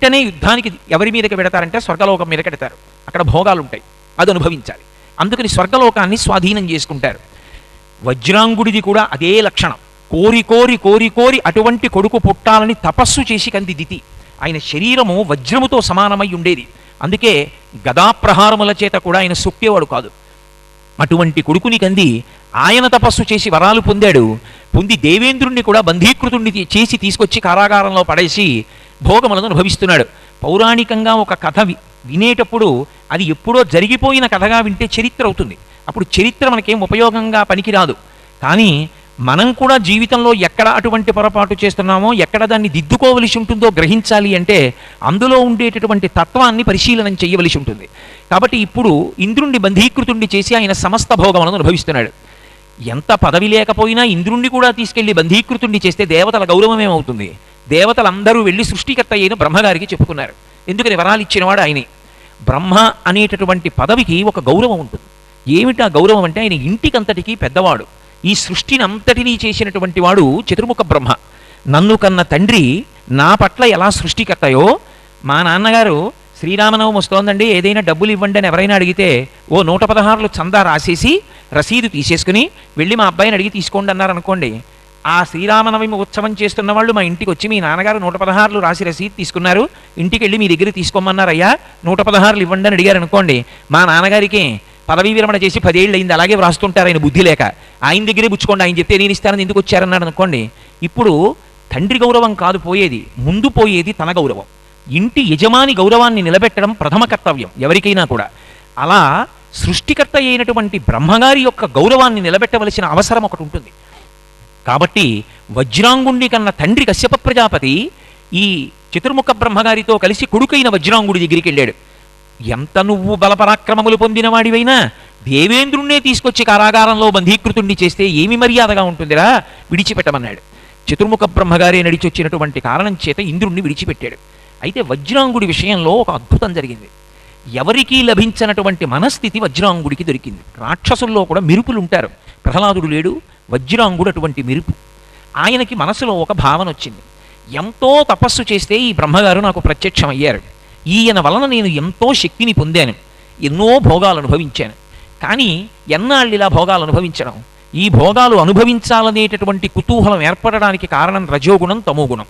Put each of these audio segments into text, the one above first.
వెంటనే యుద్ధానికి ఎవరి మీదకి పెడతారంటే స్వర్గలోకం మీదకి పెడతారు. అక్కడ భోగాలు ఉంటాయి, అది అనుభవించాలి. అందుకని స్వర్గలోకాన్ని స్వాధీనం చేసుకుంటారు. వజ్రాంగుడిది కూడా అదే లక్షణం. కోరి కోరి కోరి కోరి అటువంటి కొడుకు పుట్టాలని తపస్సు చేసి కంది దితి. ఆయన శరీరము వజ్రముతో సమానమై ఉండేది. అందుకే గదాప్రహారముల చేత కూడా ఆయన సొక్కేవాడు కాదు. అటువంటి కొడుకుని కంది ఆయన తపస్సు చేసి వరాలు పొందాడు. పొంది దేవేంద్రుణ్ణి కూడా బంధీకృతుణ్ణి చేసి తీసుకొచ్చి కారాగారంలో పడేసి భోగములను అనుభవిస్తున్నాడు. పౌరాణికంగా ఒక కథ వినేటప్పుడు అది ఎప్పుడో జరిగిపోయిన కథగా వింటే చరిత్ర అవుతుంది. అప్పుడు చరిత్ర మనకేం ఉపయోగంగా పనికిరాదు. కానీ మనం కూడా జీవితంలో ఎక్కడ అటువంటి పొరపాటు చేస్తున్నామో, ఎక్కడ దాన్ని దిద్దుకోవలసి ఉంటుందో గ్రహించాలి అంటే అందులో ఉండేటటువంటి తత్వాన్ని పరిశీలనం చేయవలసి ఉంటుంది. కాబట్టి ఇప్పుడు ఇంద్రుణ్ణి బంధీకృతుణ్ణి చేసి ఆయన సమస్త భోగములను అనుభవిస్తున్నాడు. ఎంత పదవి లేకపోయినా ఇంద్రుణ్ణి కూడా తీసుకెళ్లి బంధీకృతుణ్ణి చేస్తే దేవతల గౌరవం ఏమవుతుంది? దేవతలందరూ వెళ్ళి సృష్టికర్త అయిన బ్రహ్మగారికి చెప్పుకున్నారు. ఎందుకని వరాలు ఇచ్చినవాడు ఆయనే. బ్రహ్మ అనేటటువంటి పదవికి ఒక గౌరవం ఉంటుంది. ఏమిటి ఆ గౌరవం అంటే ఆయన ఇంటికంతటికీ పెద్దవాడు. ఈ సృష్టిని అంతటినీ చేసినటువంటి వాడు చతుర్ముఖ బ్రహ్మ. నన్ను కన్న తండ్రి నా పట్ల ఎలా సృష్టికర్తయో, మా నాన్నగారు శ్రీరామనవమి వస్తోందండి ఏదైనా డబ్బులు ఇవ్వండి అని ఎవరైనా అడిగితే ఓ 116 చందా రాసేసి రసీదు తీసేసుకుని వెళ్ళి మా అబ్బాయిని అడిగి తీసుకోండి అన్నారు అనుకోండి. ఆ శ్రీరామనవమి ఉత్సవం చేస్తున్న వాళ్ళు మా ఇంటికి వచ్చి మీ నాన్నగారు 116 రాసి రసీదు తీసుకున్నారు, ఇంటికి వెళ్ళి మీ దగ్గర తీసుకోమన్నారయ్యా 116 ఇవ్వండి అని అడిగారు అనుకోండి. మా నాన్నగారికి పదవీ విరమణ చేసి 10 ఏళ్ళు అయింది, అలాగే వ్రాస్తుంటారు ఆయన బుద్ధి లేక. ఆయన దగ్గరే పుచ్చుకోండి, ఆయన చెప్తే నేను ఇస్తానని ఎందుకు వచ్చారన్నాడు అనుకోండి. ఇప్పుడు తండ్రి గౌరవం కాదు పోయేది, ముందు పోయేది తన గౌరవం. ఇంటి యజమాని గౌరవాన్ని నిలబెట్టడం ప్రథమ కర్తవ్యం ఎవరికైనా కూడా. అలా సృష్టికర్త అయినటువంటి బ్రహ్మగారి యొక్క గౌరవాన్ని నిలబెట్టవలసిన అవసరం ఒకటి ఉంటుంది. కాబట్టి వజ్రాంగుణ్ణి కన్న తండ్రి కశ్యప ప్రజాపతి ఈ చతుర్ముఖ బ్రహ్మగారితో కలిసి కొడుకైన వజ్రాంగుడి దగ్గరికి వెళ్ళాడు. ఎంత నువ్వు బలపరాక్రమములు పొందినవాడివైనా దేవేంద్రుణ్ణే తీసుకొచ్చి కారాగారంలో బంధీకృతుణ్ణి చేస్తే ఏమి మర్యాదగా ఉంటుందిరా, విడిచిపెట్టమన్నాడు. చతుర్ముఖ బ్రహ్మగారే నడిచొచ్చినటువంటి కారణం చేత ఇంద్రుణ్ణి విడిచిపెట్టాడు. అయితే వజ్రాంగుడి విషయంలో ఒక అద్భుతం జరిగింది. ఎవరికీ లభించినటువంటి మనస్థితి వజ్రాంగుడికి దొరికింది. రాక్షసుల్లో కూడా మిరుపులు ఉంటారు. ప్రహ్లాదుడు లేడు, వజ్రాంగుడు అటువంటి మిరుపు. ఆయనకి మనసులో ఒక భావన వచ్చింది. ఎంతో తపస్సు చేస్తే ఈ బ్రహ్మగారు నాకు ప్రత్యక్షమయ్యారు. ఈయన వలన నేను ఎంతో శక్తిని పొందాను, ఎన్నో భోగాలు అనుభవించాను. కానీ ఎన్నాళ్ళు ఇలా భోగాలు అనుభవించడం? ఈ భోగాలు అనుభవించాలనేటటువంటి కుతూహలం ఏర్పడడానికి కారణం రజోగుణం, తమోగుణం.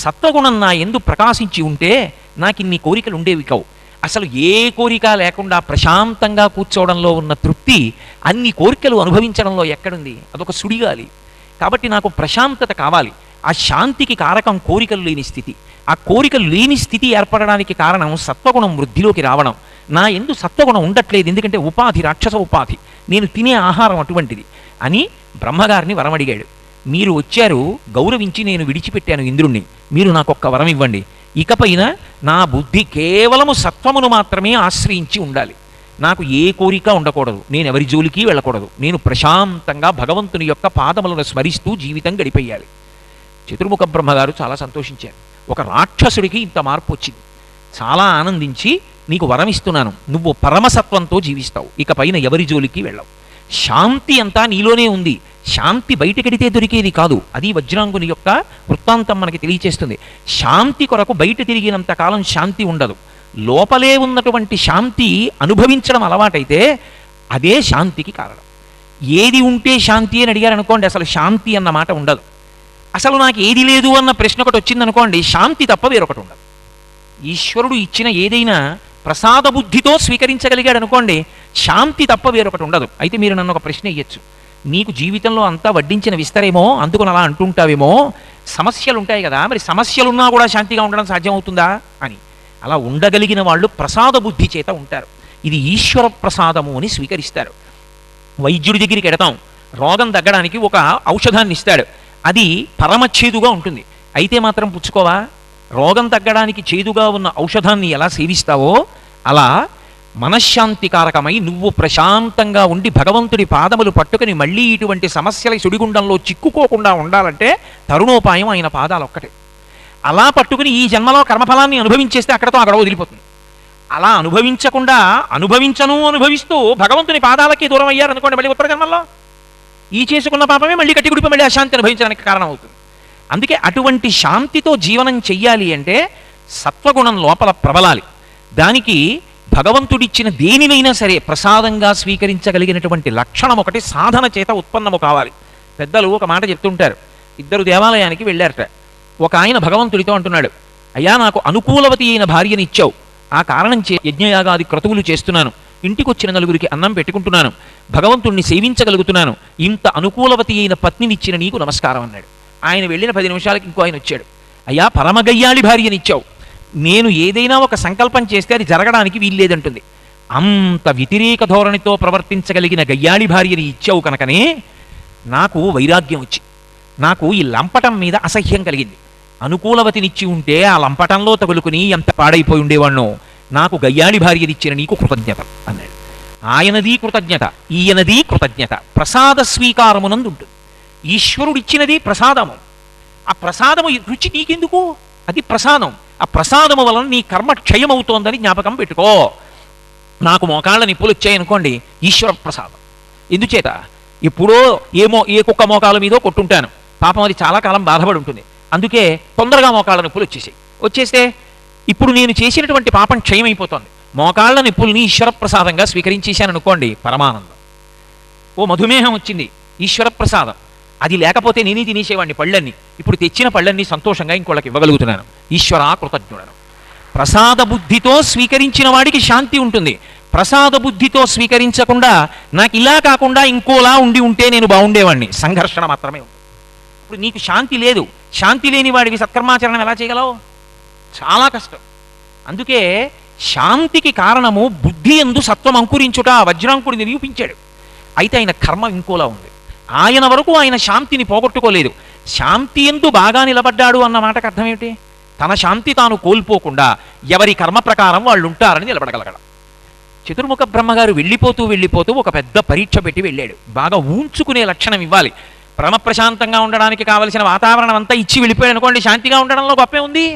సత్వగుణం నా ఎందు ప్రకాశించి ఉంటే నాకు ఇన్ని కోరికలు ఉండేవి కావు. అసలు ఏ కోరిక లేకుండా ప్రశాంతంగా కూర్చోవడంలో ఉన్న తృప్తి అన్ని కోరికలు అనుభవించడంలో ఎక్కడుంది? అదొక సుడిగాలి. కాబట్టి నాకు ప్రశాంతత కావాలి. ఆ శాంతికి కారకం కోరికలు లేని స్థితి. ఆ కోరికలు లేని స్థితి ఏర్పడడానికి కారణం సత్వగుణం వృద్ధిలోకి రావడం. నా ఎందు సత్వగుణం ఉండట్లేదు, ఎందుకంటే ఉపాధి రాక్షస ఉపాధి, నేను తినే ఆహారం అటువంటిది అని బ్రహ్మగారిని వరం అడిగాడు. మీరు వచ్చారు, గౌరవించి నేను విడిచిపెట్టాను ఇంద్రుణ్ణి, మీరు నాకు ఒక్క వరం ఇవ్వండి. ఇకపైన నా బుద్ధి కేవలము సత్వమును మాత్రమే ఆశ్రయించి ఉండాలి. నాకు ఏ కోరిక ఉండకూడదు, నేను ఎవరి జోలికి వెళ్ళకూడదు, నేను ప్రశాంతంగా భగవంతుని యొక్క పాదములను స్మరిస్తూ జీవితం గడిపేయాలి. చతుర్ముఖ బ్రహ్మగారు చాలా సంతోషించారు. ఒక రాక్షసుడికి ఇంత మార్పు వచ్చింది. చాలా ఆనందించి నీకు వరం ఇస్తున్నాను, నువ్వు పరమసత్వంతో జీవిస్తావు, ఇక పైన ఎవరి జోలికి వెళ్ళవు. శాంతి అంతా నీలోనే ఉంది. శాంతి బయటకెడితే దొరికేది కాదు. అది వజ్రాంగుని యొక్క వృత్తాంతం మనకి తెలియచేస్తుంది. శాంతి కొరకు బయట తిరిగినంత కాలం శాంతి ఉండదు. లోపలే ఉన్నటువంటి శాంతి అనుభవించడం అలవాటైతే అదే శాంతికి కారణం. ఏది ఉంటే శాంతి అని అడిగారు అనుకోండి, అసలు శాంతి అన్న మాట ఉండదు. అసలు నాకు ఏది లేదు అన్న ప్రశ్న ఒకటి వచ్చిందనుకోండి, శాంతి తప్ప వేరొకటి ఉండదు. ఈశ్వరుడు ఇచ్చిన ఏదైనా ప్రసాద బుద్ధితో స్వీకరించగలిగాడు అనుకోండి, శాంతి తప్ప వేరొకటి ఉండదు. అయితే మీరు నన్ను ఒక ప్రశ్న ఇయ్యచ్చు, నీకు జీవితంలో అంతా వడ్డించిన విస్తరేమో అందుకని అలా అంటుంటావేమో, సమస్యలు ఉంటాయి కదా, మరి సమస్యలున్నా కూడా శాంతిగా ఉండడం సాధ్యమవుతుందా అని. అలా ఉండగలిగిన వాళ్ళు ప్రసాద బుద్ధి చేత ఉంటారు. ఇది ఈశ్వర ప్రసాదము అని స్వీకరిస్తారు. వైద్యుడి దగ్గరికి ఎడతాం, రోగం తగ్గడానికి ఒక ఔషధాన్ని ఇస్తాడు, అది పరమచేదుగా ఉంటుంది, అయితే మాత్రం పుచ్చుకోవా? రోగం తగ్గడానికి చేదుగా ఉన్న ఔషధాన్ని ఎలా సేవిస్తావో అలా మనశ్శాంతికారకమై నువ్వు ప్రశాంతంగా ఉండి భగవంతుడి పాదములు పట్టుకుని మళ్ళీ ఇటువంటి సమస్యల సుడిగుండంలో చిక్కుకోకుండా ఉండాలంటే తరుణోపాయం ఆయన పాదాలు ఒక్కటే. అలా పట్టుకుని ఈ జన్మలో కర్మఫలాన్ని అనుభవించేస్తే అక్కడతో అక్కడ వదిలిపోతుంది. అలా అనుభవించకుండా అనుభవిస్తూ భగవంతుని పాదాలకి దూరం అయ్యారనుకోండి, మళ్ళీ ఉత్తర జన్మల్లో ఈ చేసుకున్న పాపమే మళ్ళీ కట్టి మళ్ళీ అశాంతి అనుభవించడానికి కారణం అవుతుంది. అందుకే అటువంటి శాంతితో జీవనం చెయ్యాలి అంటే సత్వగుణం లోపల ప్రబలాలి. దానికి భగవంతుడిచ్చిన దేనినైనా సరే ప్రసాదంగా స్వీకరించగలిగినటువంటి లక్షణం ఒకటి సాధన చేత ఉత్పన్నము కావాలి. పెద్దలు ఒక మాట చెప్తుంటారు. ఇద్దరు దేవాలయానికి వెళ్ళారట. ఒక ఆయన భగవంతుడితో అంటున్నాడు, అయ్యా నాకు అనుకూలవతి అయిన భార్యని ఇచ్చావు, ఆ కారణం యజ్ఞయాగాది క్రతువులు చేస్తున్నాను, ఇంటికొచ్చిన నలుగురికి అన్నం పెట్టుకుంటున్నాను, భగవంతుణ్ణి సేవించగలుగుతున్నాను, ఇంత అనుకూలవతి అయిన పత్నినిచ్చిన నీకు నమస్కారం అన్నాడు. ఆయన వెళ్ళిన 10 నిమిషాలకి ఇంకో ఆయన వచ్చాడు, అయ్యా పరమగయ్యాళి భార్యనిచ్చావు, నేను ఏదైనా ఒక సంకల్పం చేస్తే అది జరగడానికి వీల్లేదంటుంది, అంత వ్యతిరేక ధోరణితో ప్రవర్తించగలిగిన గయ్యాళి భార్యని ఇచ్చావు కనుకనే నాకు వైరాగ్యం వచ్చి, నాకు ఈ లంపటం మీద అసహ్యం కలిగింది. అనుకూలవతినిచ్చి ఉంటే ఆ లంపటంలో తగులుకుని ఎంత పాడైపోయి ఉండేవాణ్ణో, నాకు గయ్యాళి భార్యనిచ్చిన నీకు కృతజ్ఞత అన్నాడు. ఆయనది కృతజ్ఞత, ఈయనది కృతజ్ఞత ప్రసాద స్వీకారమునందు ఉంటుంది. ఈశ్వరుడిచ్చినది ప్రసాదము. ఆ ప్రసాదము రుచి నీకెందుకు? అది ప్రసాదం. ఆ ప్రసాదము వలన నీ కర్మ క్షయమవుతోందని జ్ఞాపకం పెట్టుకో. నాకు మోకాళ్ళ నిప్పులు వచ్చాయనుకోండి, ఈశ్వర ప్రసాదం. ఎందుచేత ఎప్పుడో ఏ కుక్క మోకాల మీదో కొట్టుంటాను, పాపం అది చాలా కాలం బాధపడి ఉంటుంది, అందుకే తొందరగా మోకాళ్ళ నొప్పులు వచ్చేస్తే ఇప్పుడు నేను చేసినటువంటి పాపం క్షయమైపోతుంది. మోకాళ్ళ నొప్పుల్ని ఈశ్వర ప్రసాదంగా స్వీకరించేశాను అనుకోండి, పరమానందం. ఓ మధుమేహం వచ్చింది, ఈశ్వర ప్రసాదం. అది లేకపోతే నేనే తినేసేవాడిని పళ్ళన్నీ, ఇప్పుడు తెచ్చిన పళ్ళన్నీ సంతోషంగా ఇంకోళ్ళకి ఇవ్వగలుగుతున్నాను, ఈశ్వరా కృతజ్ఞుడను. ప్రసాద బుద్ధితో స్వీకరించిన వాడికి శాంతి ఉంటుంది. ప్రసాద బుద్ధితో స్వీకరించకుండా నాకు ఇలా కాకుండా ఇంకోలా ఉంటే నేను బాగుండేవాడిని, సంఘర్షణ మాత్రమే ఉంది. ఇప్పుడు నీకు శాంతి లేదు, శాంతి లేని వాడివి సత్కర్మాచరణం ఎలా చేయగలవు? చాలా కష్టం. అందుకే శాంతికి కారణము బుద్ధి యందు సత్వం అంకురించుట వజ్రాంకుడిని నిరూపించాడు. అయితే ఆయన కర్మ ఇంకోలా ఉంది. ఆయన వరకు ఆయన శాంతిని పోగొట్టుకోలేదు. శాంతి యందు బాగా నిలబడ్డాడు అన్న మాటకు అర్థం ఏమిటి? తన శాంతి తాను కోల్పోకుండా ఎవరి కర్మ ప్రకారం వాళ్ళు ఉంటారని నిలబడగలగడం. చతుర్ముఖ బ్రహ్మగారు వెళ్ళిపోతూ ఒక పెద్ద పరీక్ష పెట్టి వెళ్ళాడు. బాగా ఊంచుకునే లక్షణం ఇవ్వాలి. పరమ ప్రశాంతంగా ఉండడానికి కావలసిన వాతావరణం అంతా ఇచ్చి వెళ్ళిపోయాడు అనుకోండి, శాంతిగా ఉండడంలో గొప్పే ఉంది.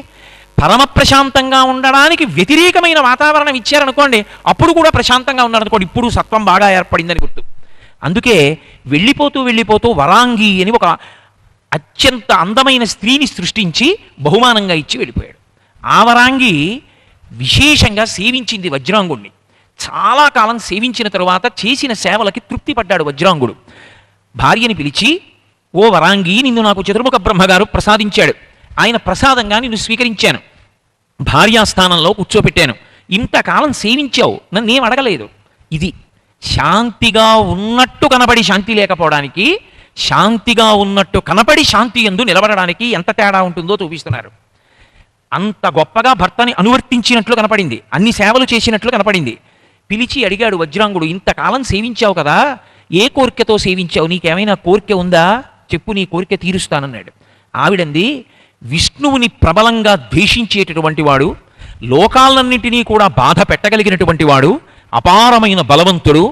పరమ ప్రశాంతంగా ఉండడానికి వ్యతిరేకమైన వాతావరణం ఇచ్చారనుకోండి, అప్పుడు కూడా ప్రశాంతంగా ఉన్నారనుకోండి, ఇప్పుడు సత్వం బాగా ఏర్పడిందని గుర్తు. అందుకే వెళ్ళిపోతూ వరాంగి అని ఒక అత్యంత అందమైన స్త్రీని సృష్టించి బహుమానంగా ఇచ్చి వెళ్ళిపోయాడు. ఆ వరాంగి విశేషంగా సేవించింది వజ్రాంగుడిని. చాలా కాలం సేవించిన తరువాత చేసిన సేవలకి తృప్తి పడ్డాడు వజ్రాంగుడు. భార్యని పిలిచి, ఓ వరాంగి, నిన్ను నాకు చతుర్ముఖ బ్రహ్మగారు ప్రసాదించాడు, ఆయన ప్రసాదంగా నిన్ను స్వీకరించాను, భార్యాస్థానంలో కూర్చోపెట్టాను, ఇంతకాలం సేవించావు, నన్నేం అడగలేదు. ఇది శాంతిగా ఉన్నట్టు కనబడి శాంతి లేకపోవడానికి, శాంతిగా ఉన్నట్టు కనపడి శాంతి యందు నిలబడడానికి ఎంత తేడా ఉంటుందో చూపిస్తున్నారు. అంత గొప్పగా భర్తని అనువర్తించినట్లు కనపడింది, అన్ని సేవలు చేసినట్లు కనపడింది. పిలిచి అడిగాడు వజ్రాంగుడు, ఇంతకాలం సేవించావు కదా, ఏ కోరికతో సేవించావు, నీకేమైనా కోరిక ఉందా చెప్పు, నీ కోరిక తీరుస్తానన్నాడు. ఆవిడంది, విష్ణువుని ప్రబలంగా ద్వేషించేటటువంటి వాడు, లోకాలన్నింటినీ కూడా బాధ పెట్టగలిగినటువంటి వాడు, అపారమైన బలవంతుడు,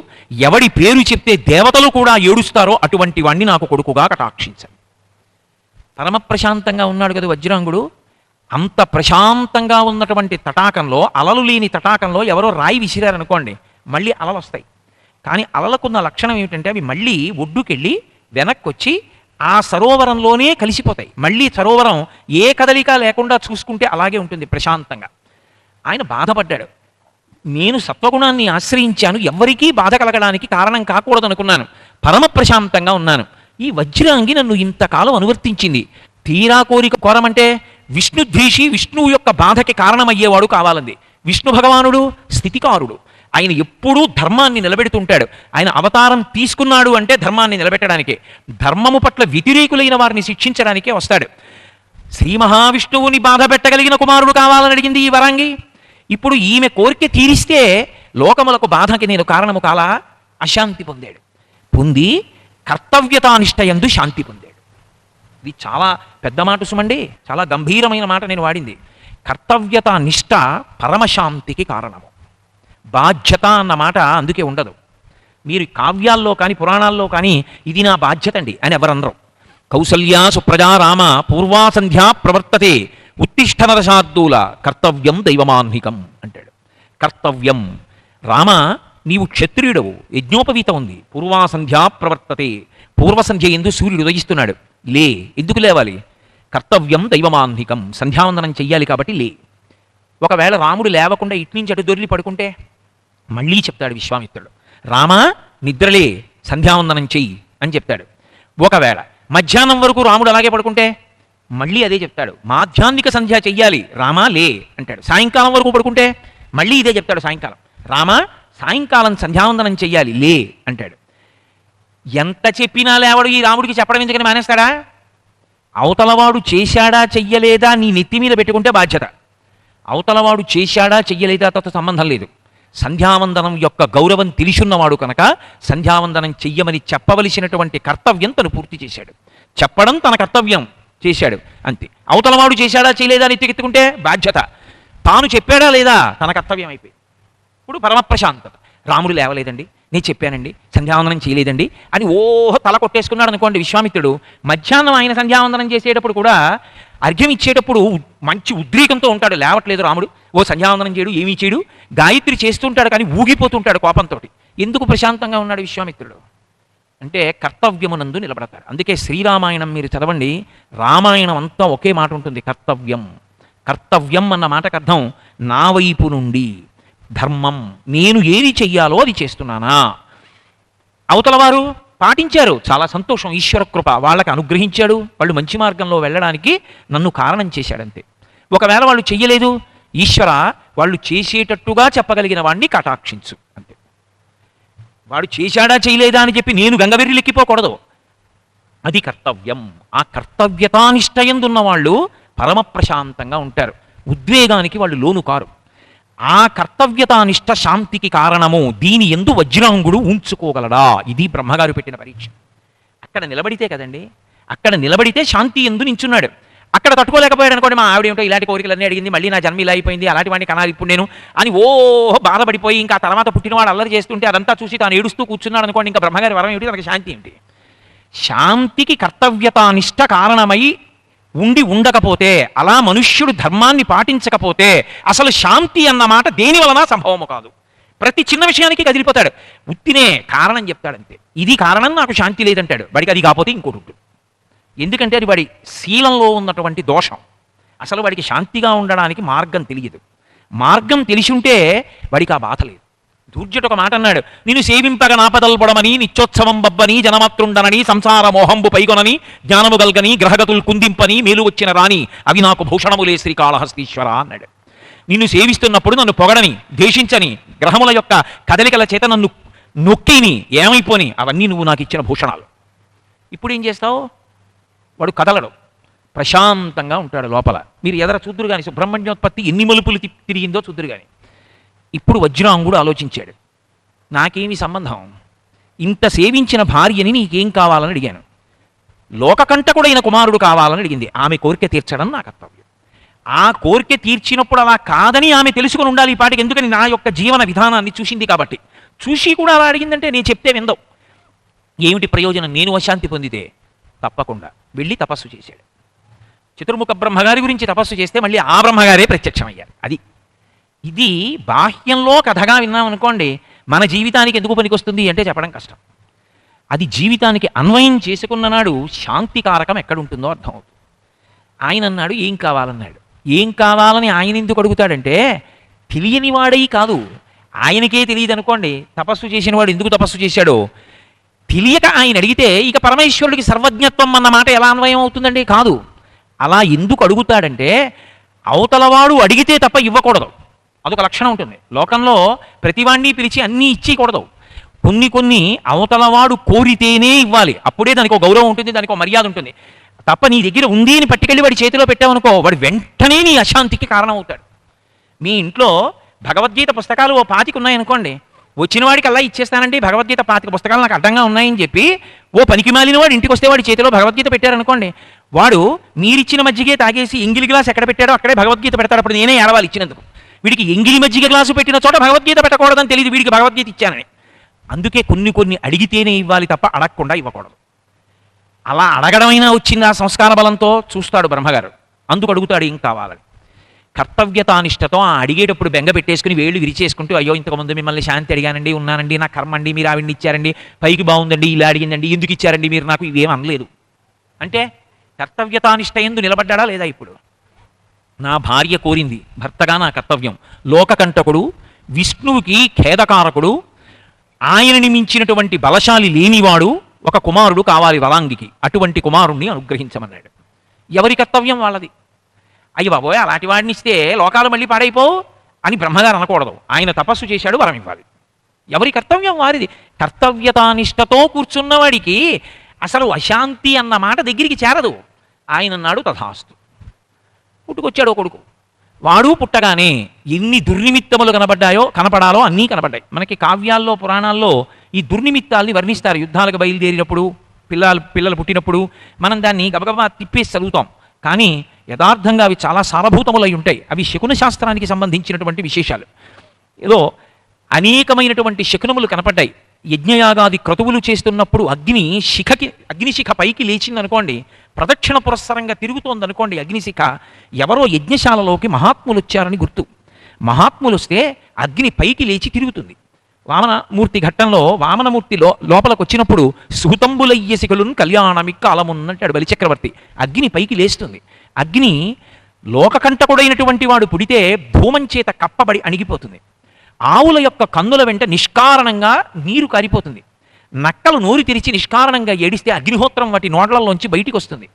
ఎవడి పేరు చెప్తే దేవతలు కూడా ఏడుస్తారో అటువంటి వాణ్ణి నాకు కొడుకుగా కటాక్షించాను. పరమ ప్రశాంతంగా ఉన్నాడు కదా వజ్రాంగుడు. అంత ప్రశాంతంగా ఉన్నటువంటి తటాకంలో, అలలు లేని తటాకంలో ఎవరో రాయి విసిరారనుకోండి, మళ్ళీ అలలు వస్తాయి. కానీ అలలకున్న లక్షణం ఏమిటంటే అవి మళ్ళీ ఒడ్డుకెళ్ళి వెనక్కి వచ్చి ఆ సరోవరంలోనే కలిసిపోతాయి. మళ్ళీ సరోవరం ఏ కదలిక లేకుండా చూసుకుంటే అలాగే ఉంటుంది ప్రశాంతంగా. ఆయన బాధపడ్డాడు, నేను సత్వగుణాన్ని ఆశ్రయించాను, ఎవ్వరికీ బాధ కలగడానికి కారణం కాకూడదు అనుకున్నాను, పరమ ప్రశాంతంగా ఉన్నాను. ఈ వజ్రాంగి నన్ను ఇంతకాలం అనువర్తించింది, తీరా కోరిక కోరమంటే విష్ణుద్వేషి, విష్ణువు యొక్క బాధకి కారణమయ్యేవాడు కావాలంది. విష్ణు భగవానుడు స్థితికారుడు, ఆయన ఎప్పుడూ ధర్మాన్ని నిలబెడుతుంటాడు. ఆయన అవతారం తీసుకున్నాడు అంటే ధర్మాన్ని నిలబెట్టడానికే, ధర్మము పట్ల వ్యతిరేకులైన వారిని శిక్షించడానికే వస్తాడు. శ్రీ మహావిష్ణువుని బాధ పెట్టగలిగిన కుమారుడు కావాలని అడిగింది ఈ వరాంగి. ఇప్పుడు ఈమె కోరిక తీరిస్తే లోకములకు బాధకి నేను కారణము కాలా, అశాంతి పొందాడు. పొంది కర్తవ్యతానిష్టయందు శాంతి పొందాడు. ఇది చాలా పెద్ద మాట సుమండి, చాలా గంభీరమైన మాట నేను వాడింది. కర్తవ్యత నిష్ట పరమశాంతికి కారణము. బాధ్యత అన్న మాట అందుకే ఉండదు. మీరు కావ్యాల్లో కానీ పురాణాల్లో కానీ ఇది నా బాధ్యత అండి అని ఎవరనరు. కౌసల్యా సుప్రజా రామ పూర్వా సంధ్యా ప్రవర్తతే ఉత్తిష్ట నరశార్దూల కర్తవ్యం దైవమాన్హికం అంటాడు. కర్తవ్యం, రామ నీవు క్షత్రియుడవు, యజ్ఞోపవీతం ఉంది, పూర్వా సంధ్యా ప్రవర్తతే, పూర్వసంధ్య ఎందు సూర్యుడు ఉదయిస్తున్నాడు, లే. ఎందుకు లేవాలి? కర్తవ్యం దైవమాన్హికం, సంధ్యావందనం చెయ్యాలి కాబట్టి లే. ఒకవేళ రాముడు లేవకుండా ఇట్నుంచి అటు దొరికి పడుకుంటే మళ్ళీ చెప్తాడు విశ్వామిత్రుడు, రామా నిద్రలే, సంధ్యావందనం చెయ్యి అని చెప్తాడు. ఒకవేళ మధ్యాహ్నం వరకు రాముడు అలాగే పడుకుంటే మళ్ళీ అదే చెప్తాడు, మాధ్యాహ్నిక సంధ్య చెయ్యాలి రామా లే అంటాడు. సాయంకాలం వరకు పడుకుంటే మళ్ళీ ఇదే చెప్తాడు, సాయంకాలం రామా సాయంకాలం సంధ్యావందనం చెయ్యాలి లే అంటాడు. ఎంత చెప్పినా లేవాడు ఈ రాముడికి చెప్పడం ఎందుకని మానేస్తాడా? అవతలవాడు చేశాడా చెయ్యలేదా నీ నెత్తి మీద పెట్టుకుంటే బాధ్యత. అవతలవాడు చేశాడా చెయ్యలేదా తతో సంబంధం లేదు. సంధ్యావందనం యొక్క గౌరవం తెలిసున్నవాడు కనుక సంధ్యావందనం చెయ్యమని చెప్పవలసినటువంటి కర్తవ్యం తను పూర్తి చేశాడు. చెప్పడం తన కర్తవ్యం చేశాడు అంతే. అవతలవాడు చేశాడా చేయలేదా అని ఎత్తుకెత్తుకుంటే బాధ్యత. తాను చెప్పాడా లేదా తన కర్తవ్యం అయిపోయింది. ఇప్పుడు పరమప్రశాంతత. రాముడు లేవలేదండి, నేను చెప్పానండి, సంధ్యావందనం చేయలేదండి అని ఓహో తల కొట్టేసుకున్నాడు అనుకోండి విశ్వామిత్రుడు. మధ్యాహ్నం ఆయన సంధ్యావందనం చేసేటప్పుడు కూడా అర్ఘ్యం ఇచ్చేటప్పుడు మంచి ఉద్రేకంతో ఉంటాడు. లేవట్లేదు రాముడు, ఓ సంధ్యావందనం చేయడు, ఏమీ చేయడు, గాయత్రి చేస్తుంటాడు కానీ ఊగిపోతుంటాడు కోపంతో. ఎందుకు ప్రశాంతంగా ఉన్నాడు విశ్వామిత్రుడు అంటే కర్తవ్యమునందు నిలబడతాడు. అందుకే శ్రీరామాయణం మీరు చదవండి, రామాయణం అంతా ఒకే మాట ఉంటుంది, కర్తవ్యం. కర్తవ్యం అన్న మాటకు అర్థం నా వైపు నుండి ధర్మం, నేను ఏది చెయ్యాలో అది చేస్తున్నానా. అవతల వారు పాటించారు, చాలా సంతోషం, ఈశ్వర కృప వాళ్ళకి అనుగ్రహించాడు, వాళ్ళు మంచి మార్గంలో వెళ్ళడానికి నన్ను కారణం చేశాడంతే. ఒకవేళ వాళ్ళు చెయ్యలేదు, ఈశ్వర వాళ్ళు చేసేటట్టుగా చెప్పగలిగిన వాడిని కటాక్షించు అంతే. వాడు చేశాడా చేయలేదా అని చెప్పి నేను గంగవెర్రి లెక్కిపోకూడదు, అది కర్తవ్యం. ఆ కర్తవ్యతానిష్టయందున్న వాళ్ళు పరమ ప్రశాంతంగా ఉంటారు, ఉద్వేగానికి వాళ్ళు లోను కారు. ఆ కర్తవ్యతానిష్ట శాంతికి కారణము దీని ఎందు వజ్రాంగుడు ఉంచుకోగలడా, ఇది బ్రహ్మగారు పెట్టిన పరీక్ష. అక్కడ నిలబడితే కదండి, అక్కడ నిలబడితే శాంతి ఎందు నించున్నాడు. అక్కడ తట్టుకోలేకపోయాడు అనుకోండి, మా ఆవిడ ఏమిటో ఇలాంటి కోరికలన్నీ అడిగింది, మళ్ళీ నా జన్మ ఇలా అయిపోయింది, అలాంటి వాడిని కనాలి ఇప్పుడు నేను అని ఓహో బాధపడిపోయి ఇంకా తర్వాత పుట్టినవాడు అల్లరి చేస్తుంటే అదంతా చూసి తాను ఏడుస్తూ కూర్చున్నాడు అనుకోండి, ఇంకా బ్రహ్మగారి వరం ఏమిటి, తనకి శాంతి ఏమిటి? శాంతికి కర్తవ్యతానిష్ట కారణమై ఉండి ఉండకపోతే, అలా మనుష్యుడు ధర్మాన్ని పాటించకపోతే అసలు శాంతి అన్న మాట దేని వలన సంభవము కాదు. ప్రతి చిన్న విషయానికి కదిలిపోతాడు, ఉత్తినే కారణం చెప్తాడంతే, ఇది కారణం నాకు శాంతి లేదంటాడు. వాడికి అది కాకపోతే ఇంకోటి ఉంటుంది. ఎందుకంటే అది వాడి శీలంలో ఉన్నటువంటి దోషం. అసలు వాడికి శాంతిగా ఉండడానికి మార్గం తెలియదు. మార్గం తెలిసి ఉంటే వాడికి ఆ బాధ లేదు. దూర్జట ఒక మాట అన్నాడు, నేను సేవింపగ నాపదల్పడమని నిత్యోత్సవం బబ్బని జనమాతృండనని సంసార మోహంబు పైగొనని జ్ఞానము గల్గని గ్రహగతులు కుందింపని మేలు వచ్చిన రాని అవి నాకు భూషణములే శ్రీకాళహస్తీశ్వర అన్నాడు. నిన్ను సేవిస్తున్నప్పుడు నన్ను పొగడని ద్వేషించని గ్రహముల యొక్క కదలికల చేత నన్ను నొక్కిని ఏమైపోని అవన్నీ నువ్వు నాకు ఇచ్చిన భూషణాలు. ఇప్పుడు ఏం చేస్తావు? వాడు కదలడు, ప్రశాంతంగా ఉంటాడు లోపల. మీరు ఎదర చూద్దురు కానీ సుబ్రహ్మణ్యోత్పత్తి ఎన్ని మలుపులు తిరిగిందో చూద్దురు కానీ. ఇప్పుడు వజ్రాంగుడు ఆలోచించాడు, నాకేమి సంబంధం, ఇంత సేవించిన భార్యని నీకేం కావాలని అడిగాను, లోకకంటకుడైన కుమారుడు కావాలని అడిగింది, ఆమె కోరిక తీర్చడం నా కర్తవ్యం. ఆ కోరిక తీర్చినప్పుడు అలా కాదని ఆమె తెలుసుకుని ఉండాలి ఈ పాటికి. ఎందుకని నా యొక్క జీవన విధానాన్ని చూసింది కాబట్టి. చూసి కూడా అలా అడిగిందంటే నేను చెప్తే విందవు, ఏమిటి ప్రయోజనం? నేను అశాంతి పొందితే తప్పకుండా వెళ్ళి తపస్సు చేశాడు. చతుర్ముఖ బ్రహ్మగారి గురించి తపస్సు చేస్తే మళ్ళీ ఆ బ్రహ్మగారే ప్రత్యక్షమయ్యారు. ఇది బాహ్యంలో కథగా విన్నామనుకోండి, మన జీవితానికి ఎందుకు పనికొస్తుంది అంటే చెప్పడం కష్టం. అది జీవితానికి అన్వయం చేసుకున్న నాడు శాంతికారకం ఎక్కడుంటుందో అర్థమవుతుంది. ఆయన అన్నాడు ఏం కావాలన్నాడు. ఏం కావాలని ఆయన ఎందుకు అడుగుతాడంటే తెలియని వాడై కాదు, ఆయనకే తెలియదు అనుకోండి. తపస్సు చేసిన వాడు ఎందుకు తపస్సు చేశాడో తెలియక ఆయన అడిగితే ఇక పరమేశ్వరుడికి సర్వజ్ఞత్వం అన్న మాట ఎలా అన్వయం అవుతుందండి? కాదు. అలా ఎందుకు అడుగుతాడంటే అవతలవాడు అడిగితే తప్ప ఇవ్వకూడదు, అదొక లక్షణం ఉంటుంది. లోకంలో ప్రతివాణ్ణి పిలిచి అన్నీ ఇచ్చేయకూడదు. కొన్ని అవతలవాడు కోరితేనే ఇవ్వాలి, అప్పుడే దానికి ఒక గౌరవం ఉంటుంది, దానికి ఒక మర్యాద ఉంటుంది. తప్ప నీ దగ్గర ఉంది అని పట్టుకెళ్ళి వాడి చేతిలో పెట్టావనుకో, వాడు వెంటనే నీ అశాంతికి కారణం అవుతాడు. మీ ఇంట్లో భగవద్గీత పుస్తకాలు ఓ 25 ఉన్నాయనుకోండి, వచ్చిన వాడికి అలా ఇచ్చేస్తానండి భగవద్గీత 25 పుస్తకాలు నాకు అడ్డంగా ఉన్నాయని చెప్పి ఓ పనికి మాలిన వాడు ఇంటికి వస్తే వాడి చేతిలో భగవద్గీత పెట్టారనుకోండి, వాడు మీరిచ్చిన మజ్జిగే తాగేసి ఎంగిలి గ్లాస్ ఎక్కడ పెట్టాడో అక్కడే భగవద్గీత పెడతాడు. అప్పుడు నేనే ఏడవాలి ఇచ్చినందుకు. వీడికి ఎంగిలి మజ్జిగ గ్లాసు పెట్టిన చోట భగవద్గీత పెట్టకూడదని తెలియదు, వీడికి భగవద్గీత ఇచ్చానని. అందుకే కొన్ని అడిగితేనే ఇవ్వాలి తప్ప అడగకుండా ఇవ్వకూడదు. అలా అడగడమైనా వచ్చింది ఆ సంస్కార బలంతో చూస్తాడు బ్రహ్మగారు, అందుకు అడుగుతాడు ఏం కావాలని. కర్తవ్యతానిష్టతో ఆ అడిగేటప్పుడు బెంగ పెట్టేసుకుని వేళ్ళు విరిచేసుకుంటూ అయ్యో ఇంతకుముందు మిమ్మల్ని శాంతి అడిగానండి, ఉన్నానండి, నా కర్మ అండి, మీరు ఆవిడ్ని ఇచ్చారండి, పైకి బాగుందండి, ఇలా అడిగిందండి, ఎందుకు ఇచ్చారండి మీరు నాకు, ఇవేం అనలేదు అంటే కర్తవ్యతానిష్ట ఎందు నిలబడ్డా లేదా? ఇప్పుడు నా భార్య కోరింది, భర్తగా నా కర్తవ్యం. లోకకంటకుడు, విష్ణువుకి ఖేదకారకుడు, ఆయనని మించినటువంటి బలశాలి లేనివాడు ఒక కుమారుడు కావాలి వరాంగికి. అటువంటి కుమారుణ్ణి అనుగ్రహించమన్నాడు. ఎవరి కర్తవ్యం వాళ్ళది. అయ్యి బాబోయ్, అలాంటి వాడిని ఇస్తే లోకాలు మళ్ళీ పాడైపోవు అని బ్రహ్మగారు అనకూడదు. ఆయన తపస్సు చేశాడు, వరం ఇవ్వాలి. ఎవరి కర్తవ్యం వారిది. కర్తవ్యతానిష్టతో కూర్చున్నవాడికి అసలు అశాంతి అన్న మాట దగ్గరికి చేరదు. ఆయన అన్నాడు తథాస్తు. పుట్టుకొచ్చాడు కొడుకు. వాడు పుట్టగానే ఎన్ని దుర్నిమిత్తములు కనపడాలో అన్నీ కనపడ్డాయి. మనకి కావ్యాల్లో పురాణాల్లో ఈ దుర్నిమిత్తాల్ని వర్ణిస్తారు. యుద్ధాలకు బయలుదేరినప్పుడు, పిల్లలు పుట్టినప్పుడు మనం దాన్ని గబగబా తిప్పేసి చదువుతాం. కానీ యథార్థంగా అవి చాలా సారభూతములై ఉంటాయి. అవి శకున శాస్త్రానికి సంబంధించినటువంటి విశేషాలు. ఏదో అనేకమైనటువంటి శకునములు కనపడ్డాయి. యజ్ఞయాగాది క్రతువులు చేస్తున్నప్పుడు అగ్నిశిఖ పైకి లేచిందనుకోండి, ప్రదక్షిణ పురస్సరంగా తిరుగుతోందనుకోండి అగ్నిశిఖ, ఎవరో యజ్ఞశాలలోకి మహాత్ములు వచ్చారని గుర్తు. మహాత్ములు వస్తే అగ్ని పైకి లేచి తిరుగుతుంది. వామనమూర్తి ఘట్టంలో వామనమూర్తి లోపలికి వచ్చినప్పుడు సుహృతంబులయ్య శిఖులను కళ్యాణమిక్క అలమున్నట్టాడు బలిచక్రవర్తి. అగ్ని పైకి లేస్తుంది. అగ్ని లోకకంటకుడైనటువంటి వాడు పుడితే ధూమం చేత కప్పబడి అణిగిపోతుంది. ఆవుల యొక్క కన్నుల వెంట నిష్కారణంగా నీరు కారిపోతుంది. నక్కలు నోరు తెరిచి నిష్కారణంగా ఏడిస్తే అగ్నిహోత్రం వాటి నోట్లలోంచి బయటికి వస్తుంది.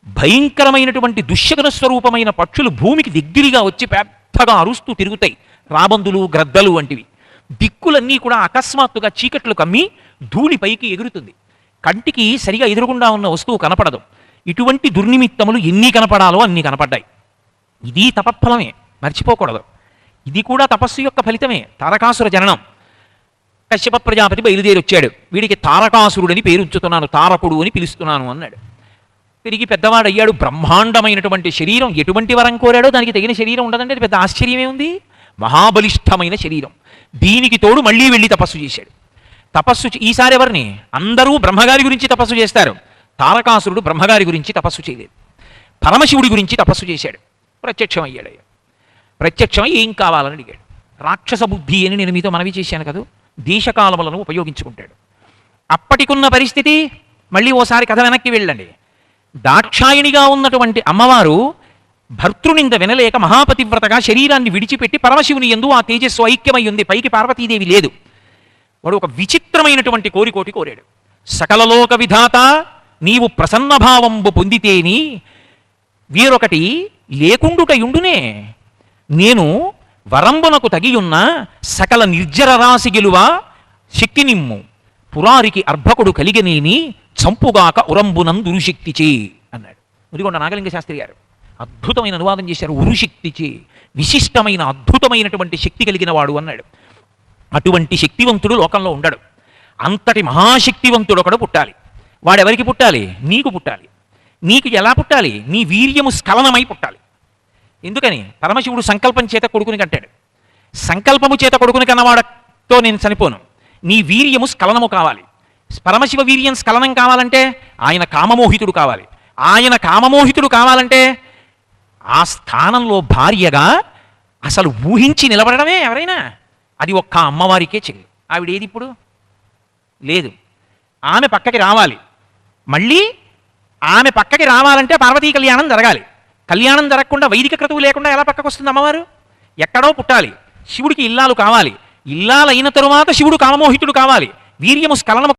భయంకరమైనటువంటి దుశ్శకున స్వరూపమైన పక్షులు భూమికి దగ్గరగా వచ్చి పెద్దగా అరుస్తూ తిరుగుతాయి. రాబందులు, గ్రద్దలు వంటివి. దిక్కులన్నీ కూడా అకస్మాత్తుగా చీకట్లు కమ్మి ధూళి పైకి ఎగురుతుంది. కంటికి సరిగా ఎదురుగుండా ఉన్న వస్తువు కనపడదు. ఇటువంటి దుర్నిమిత్తములు ఎన్ని కనపడాలో అన్ని కనపడ్డాయి. ఇది తపఫలమే, మర్చిపోకూడదు. ఇది కూడా తపస్సు యొక్క ఫలితమే. తారకాసుర జననం. కశ్యప ప్రజాపతి బయలుదేరి వచ్చాడు. వీడికి తారకాసురుడని పేరు ఉంచుతున్నాను, తారకుడు అని పిలుస్తున్నాను అన్నాడు. తిరిగి పెద్దవాడయ్యాడు. బ్రహ్మాండమైనటువంటి శరీరం. ఎటువంటి వరం కోరాడో దానికి తగిన శరీరం ఉండదంటే అది పెద్ద ఆశ్చర్యమే ఉంది. మహాబలిష్టమైన శరీరం. దీనికి తోడు మళ్ళీ వెళ్ళి తపస్సు చేశాడు. ఈసారి ఎవరిని? అందరూ బ్రహ్మగారి గురించి తపస్సు చేస్తారు. తారకాసురుడు బ్రహ్మగారి గురించి తపస్సు చేయలేదు. పరమశివుడి గురించి తపస్సు చేశాడు. ప్రత్యక్షమయ్యాడు. ప్రత్యక్షమై ఏం కావాలని అడిగాడు. రాక్షస బుద్ధి అని నేను మీతో మనవి చేశాను కదా, దేశకాలములను ఉపయోగించుకుంటాడు. అప్పటికున్న పరిస్థితి మళ్ళీ ఓసారి కథ వెనక్కి వెళ్ళండి. దాక్షాయిణిగా ఉన్నటువంటి అమ్మవారు భర్తృనింద వినలేక మహాపతివ్రతగా శరీరాన్ని విడిచిపెట్టి పరమశివుని యందు ఆ తేజస్సు ఐక్యమై ఉంది. పైకి పార్వతీదేవి లేదు. వాడు ఒక విచిత్రమైనటువంటి కోరికోటి కోరాడు. సకలలోక విధాత నీవు ప్రసన్నభావంబు పొందితేని వీరొకటి లేకుండుటయుండునే. నేను వరంబునకు తగియున్న సకల నిర్జర రాశి గెలువ శక్తి నిమ్ము. పురారికి అర్భకుడు కలిగనేని చంపుగాక ఉరంబునందురుశక్తిచే అన్నాడు. ముదిగొండ నాగలింగ శాస్త్రి గారు అద్భుతమైన అనువాదం చేశారు. ఉరుశక్తిచే, విశిష్టమైన అద్భుతమైనటువంటి శక్తి కలిగిన వాడు అన్నాడు. అటువంటి శక్తివంతుడు లోకంలో ఉండడు. అంతటి మహాశక్తివంతుడు ఒకడు పుట్టాలి. వాడెవరికి పుట్టాలి? నీకు పుట్టాలి. నీకు ఎలా పుట్టాలి? నీ వీర్యము స్ఖలనమై పుట్టాలి. ఎందుకని? పరమశివుడు సంకల్పం చేత కొడుకుని కంటాడు. సంకల్పము చేత కొడుకుని కన్నవాడతో నేను చనిపోను. నీ వీర్యము స్ఖలనము కావాలి. పరమశివ వీర్యం స్ఖలనం కావాలంటే ఆయన కామమోహితుడు కావాలి. ఆయన కామమోహితుడు కావాలంటే ఆ స్థానంలో భార్యగా అసలు ఊహించి నిలబడమే ఎవరైనా. అది ఒక్క అమ్మవారికే చెల్లి. ఆవిడేది ఇప్పుడు లేదు. ఆమె పక్కకి రావాలి. మళ్ళీ ఆమె పక్కకి రావాలంటే పార్వతీ కళ్యాణం జరగాలి. కళ్యాణం జరగకుండా వైదిక క్రతువు లేకుండా ఎలా పక్కకు వస్తుంది అమ్మవారు? ఎక్కడో పుట్టాలి. శివుడికి ఇల్లాలు కావాలి. ఇల్లాలైన తరువాత శివుడు కామమోహితుడు కావాలి. వీర్యము స్ఖలనము